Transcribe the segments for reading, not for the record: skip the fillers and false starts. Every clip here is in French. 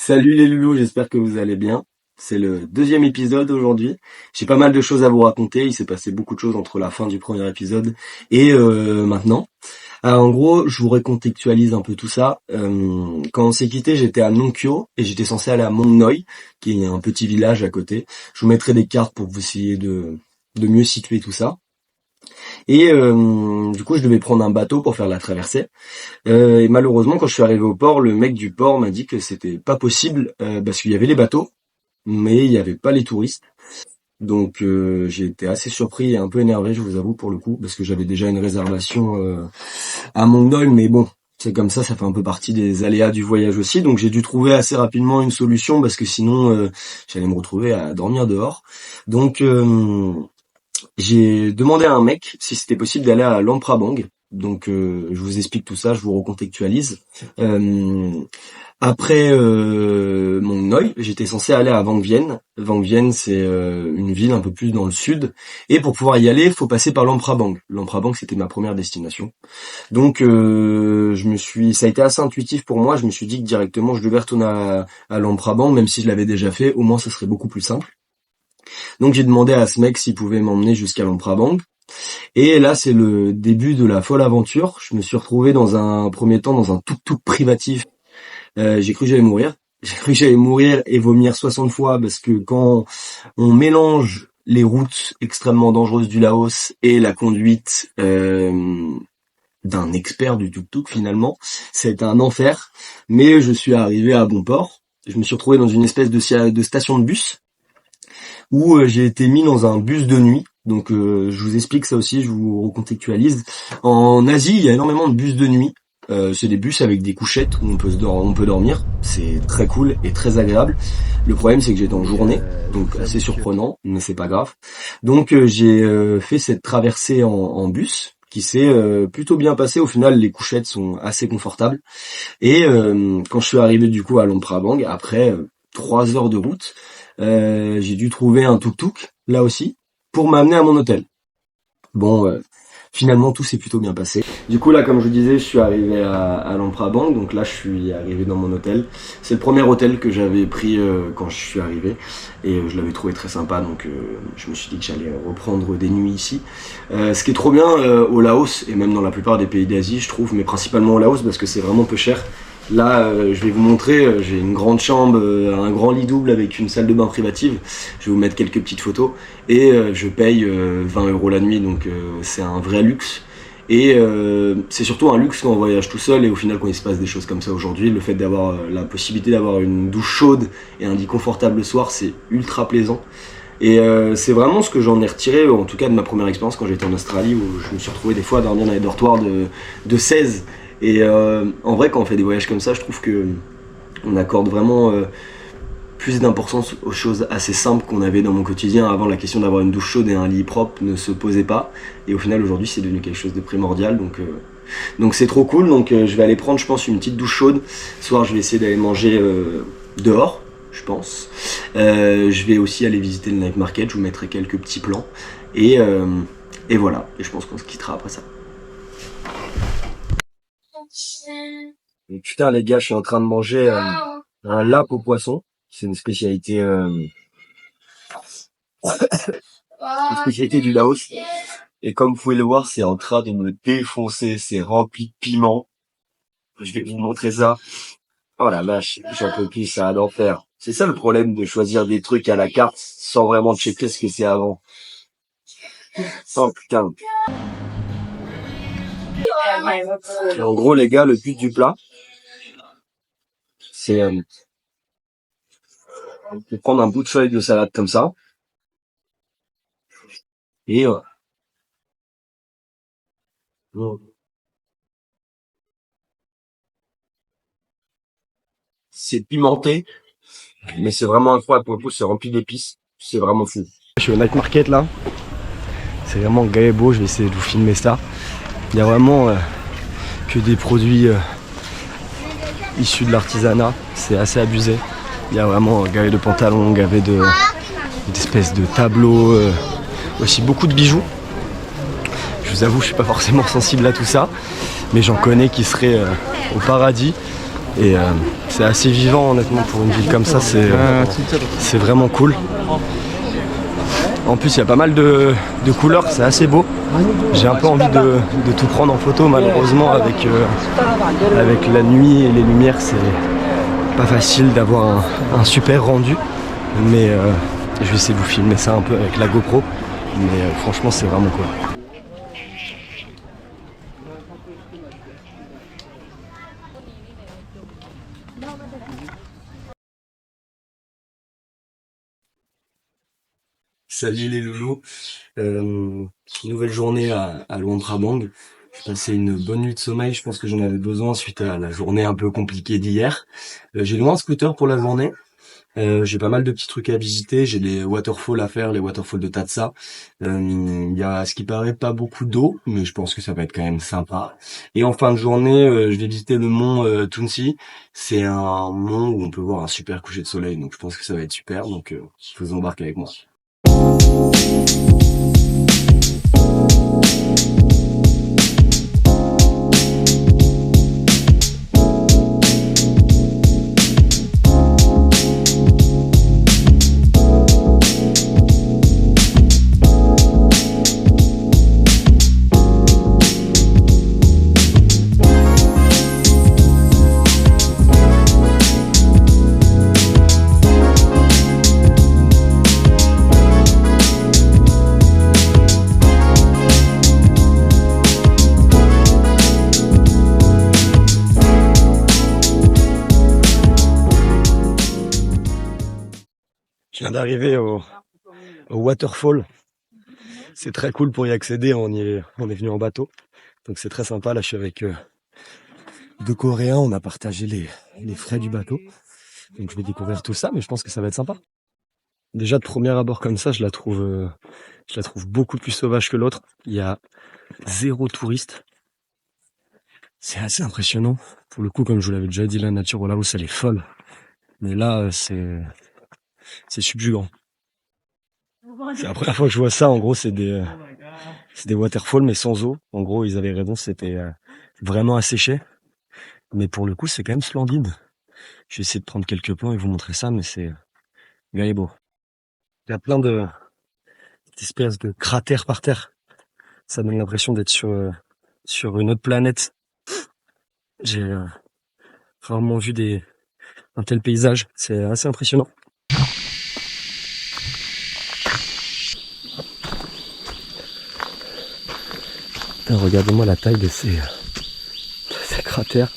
Salut les loulous, j'espère que vous allez bien. C'est le deuxième épisode aujourd'hui. J'ai pas mal de choses à vous raconter. Il s'est passé beaucoup de choses entre la fin du premier épisode et maintenant. En gros, je vous recontextualise un peu tout ça. Quand on s'est quitté, j'étais à Nonkyo et j'étais censé aller à Mongnoy, qui est un petit village à côté. Je vous mettrai des cartes pour que vous essayiez de mieux situer tout ça. Et du coup, je devais prendre un bateau pour faire la traversée. Et malheureusement, quand je suis arrivé au port, le mec du port m'a dit que c'était pas possible parce qu'il y avait les bateaux, mais il y avait pas les touristes. Donc j'ai été assez surpris et un peu énervé, je vous avoue, pour le coup, parce que j'avais déjà une réservation à Mongdol, mais bon, c'est comme ça fait un peu partie des aléas du voyage aussi. Donc j'ai dû trouver assez rapidement une solution parce que sinon j'allais me retrouver à dormir dehors. Donc j'ai demandé à un mec si c'était possible d'aller à Lamprabang. Donc je vous explique tout ça, je vous recontextualise. Après Mont Noi, j'étais censé aller à Vang Vieng. Vang Vieng, c'est une ville un peu plus dans le sud. Et pour pouvoir y aller, il faut passer par Lamprabang. Lamprabang, c'était ma première destination. Donc ça a été assez intuitif pour moi. Je me suis dit que directement, je devais retourner à Lamprabang, même si je l'avais déjà fait. Au moins, ça serait beaucoup plus simple. Donc j'ai demandé à ce mec s'il pouvait m'emmener jusqu'à Lamprabang. Et là, c'est le début de la folle aventure. Je me suis retrouvé dans un premier temps dans un tuk-tuk privatif. J'ai cru que j'allais mourir. J'ai cru que j'allais mourir et vomir 60 fois parce que quand on mélange les routes extrêmement dangereuses du Laos et la conduite d'un expert du tuk-tuk, finalement, c'est un enfer. Mais je suis arrivé à bon port. Je me suis retrouvé dans une espèce de station de bus où j'ai été mis dans un bus de nuit. Donc je vous explique ça aussi, je vous recontextualise. En Asie, il y a énormément de bus de nuit. C'est des bus avec des couchettes où on peut dormir. C'est très cool et très agréable. Le problème, c'est que j'étais en journée, donc assez surprenant, mais c'est pas grave. Donc j'ai fait cette traversée en bus qui s'est plutôt bien passée. Au final, les couchettes sont assez confortables. Et quand je suis arrivé du coup à Luang Prabang, après 3 heures de route, j'ai dû trouver un tuk-tuk, là aussi, pour m'amener à mon hôtel. Bon, finalement, tout s'est plutôt bien passé. Du coup, là, comme je vous disais, je suis arrivé à Luang Prabang, donc là, je suis arrivé dans mon hôtel. C'est le premier hôtel que j'avais pris quand je suis arrivé, et je l'avais trouvé très sympa, donc je me suis dit que j'allais reprendre des nuits ici. Ce qui est trop bien au Laos, et même dans la plupart des pays d'Asie, je trouve, mais principalement au Laos, parce que c'est vraiment peu cher. Là, je vais vous montrer, j'ai une grande chambre, un grand lit double avec une salle de bain privative. Je vais vous mettre quelques petites photos. Et je paye 20 € la nuit, donc c'est un vrai luxe. Et c'est surtout un luxe quand on voyage tout seul et au final quand il se passe des choses comme ça aujourd'hui, le fait d'avoir la possibilité d'avoir une douche chaude et un lit confortable le soir, c'est ultra plaisant. Et c'est vraiment ce que j'en ai retiré, en tout cas de ma première expérience quand j'étais en Australie, où je me suis retrouvé des fois à dormir dans les dortoirs de 16. Et en vrai, quand on fait des voyages comme ça, je trouve que on accorde vraiment plus d'importance aux choses assez simples qu'on avait dans mon quotidien. Avant, la question d'avoir une douche chaude et un lit propre ne se posait pas. Et au final, aujourd'hui, c'est devenu quelque chose de primordial. Donc c'est trop cool. Donc je vais aller prendre, je pense, une petite douche chaude. Ce soir, je vais essayer d'aller manger dehors, je pense. Je vais aussi aller visiter le night market. Je vous mettrai quelques petits plans. Et voilà. Et je pense qu'on se quittera après ça. Et putain les gars, je suis en train de manger un lap au poisson. C'est une spécialité du Laos. Et comme vous pouvez le voir, c'est en train de me défoncer. C'est rempli de piment. Je vais vous montrer ça. Oh la vache, j'en peux plus, ça a d'enfer. C'est ça le problème de choisir des trucs à la carte sans vraiment checker ce que c'est avant. Oh putain. Et en gros les gars, le but du plat, c'est de prendre un bout de feuille de salade comme ça. Et c'est pimenté, mais c'est vraiment incroyable. Pour le coup, c'est rempli d'épices. C'est vraiment fou. Je suis au night market là. C'est vraiment galet beau. Je vais essayer de vous filmer ça. Il y a vraiment que des produits issus de l'artisanat. C'est assez abusé. Il y a vraiment un galet de pantalon, gavé d'espèces de tableaux, aussi beaucoup de bijoux. Je vous avoue, je suis pas forcément sensible à tout ça, mais j'en connais qui seraient au paradis. Et c'est assez vivant honnêtement pour une ville comme ça, c'est vraiment cool. En plus il y a pas mal de couleurs, c'est assez beau. J'ai un peu envie de tout prendre en photo, malheureusement avec la nuit et les lumières c'est pas facile d'avoir un super rendu. Mais je vais essayer de vous filmer ça un peu avec la GoPro. Mais franchement c'est vraiment cool. Salut les loulous, nouvelle journée à Luang Prabang. J'ai passé une bonne nuit de sommeil, je pense que j'en avais besoin suite à la journée un peu compliquée d'hier. J'ai loué un scooter pour la journée, j'ai pas mal de petits trucs à visiter, j'ai les waterfalls à faire, les waterfalls de Tatsa. Il y a à ce qui paraît pas beaucoup d'eau, mais je pense que ça va être quand même sympa. Et en fin de journée, je vais visiter le mont Tunsi. C'est un mont où on peut voir un super coucher de soleil, donc je pense que ça va être super, donc je vous embarque avec moi. Je viens d'arriver au waterfall. C'est très cool pour y accéder, on est venu en bateau. Donc c'est très sympa, là je suis avec deux Coréens, on a partagé les frais du bateau. Donc je vais découvrir tout ça, mais je pense que ça va être sympa. Déjà de premier abord comme ça, je la trouve beaucoup plus sauvage que l'autre. Il y a 0 touriste. C'est assez impressionnant. Pour le coup, comme je vous l'avais déjà dit, la nature au Laos elle est folle. Mais là c'est subjugant. C'est la première fois que je vois ça. En gros, c'est des waterfalls mais sans eau. En gros, ils avaient raison, c'était vraiment asséché. Mais pour le coup, c'est quand même splendide. Je vais essayer de prendre quelques plans et vous montrer ça, mais c'est bien beau. Il y a plein d'espèces de cratères par terre. Ça donne l'impression d'être sur une autre planète. J'ai rarement vu un tel paysage. C'est assez impressionnant. Regardez-moi la taille de ces cratères.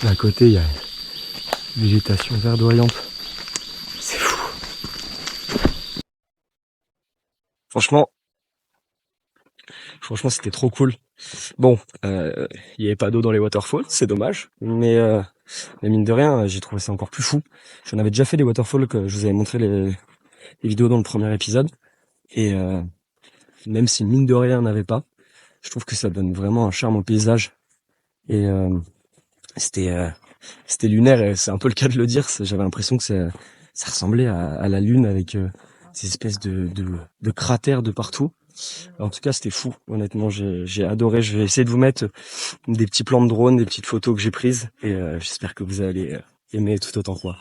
D'un côté, il y a une végétation verdoyante. C'est fou. Franchement, c'était trop cool. Bon, il n'y avait pas d'eau dans les waterfalls, c'est dommage. Mais mine de rien, j'ai trouvé ça encore plus fou. J'en avais déjà fait des waterfalls que je vous avais montré les vidéos dans le premier épisode. Et même si mine de rien n'avait pas, je trouve que ça donne vraiment un charme au paysage. Et c'était lunaire, et c'est un peu le cas de le dire. J'avais l'impression que ça ressemblait à la lune avec ces espèces de cratères de partout. En tout cas, c'était fou. Honnêtement, j'ai adoré. Je vais essayer de vous mettre des petits plans de drone, des petites photos que j'ai prises, et j'espère que vous allez aimer tout autant que moi.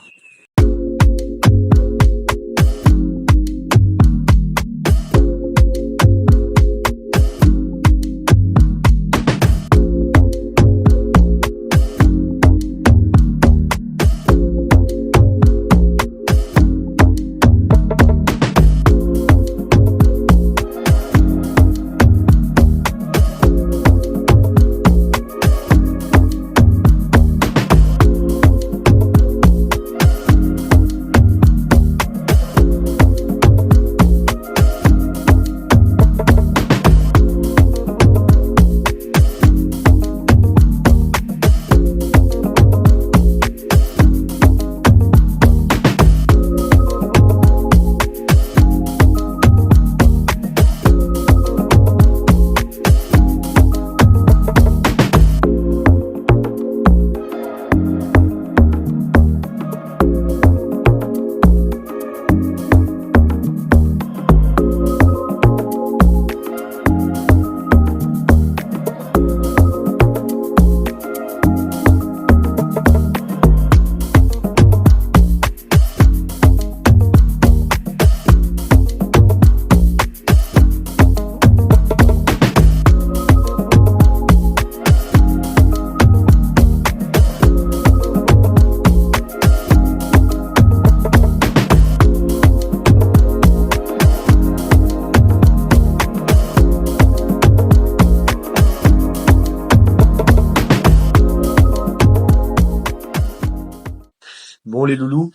Bon les loulous,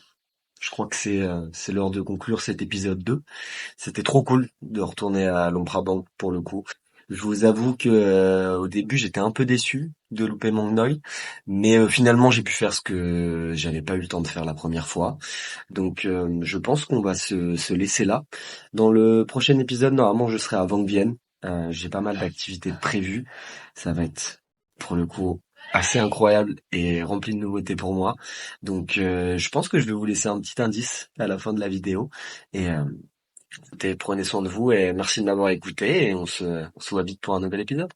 je crois que c'est l'heure de conclure cet épisode 2. C'était trop cool de retourner à l'Omprabank pour le coup. Je vous avoue que au début j'étais un peu déçu de louper mon Gnoll, mais finalement j'ai pu faire ce que j'avais pas eu le temps de faire la première fois. Donc je pense qu'on va se laisser là. Dans le prochain épisode, normalement je serai à Vienne. J'ai pas mal d'activités prévues. Ça va être pour le coup assez incroyable et rempli de nouveautés pour moi. Donc je pense que je vais vous laisser un petit indice à la fin de la vidéo. Et écoutez, prenez soin de vous et merci de m'avoir écouté et on se voit vite pour un nouvel épisode.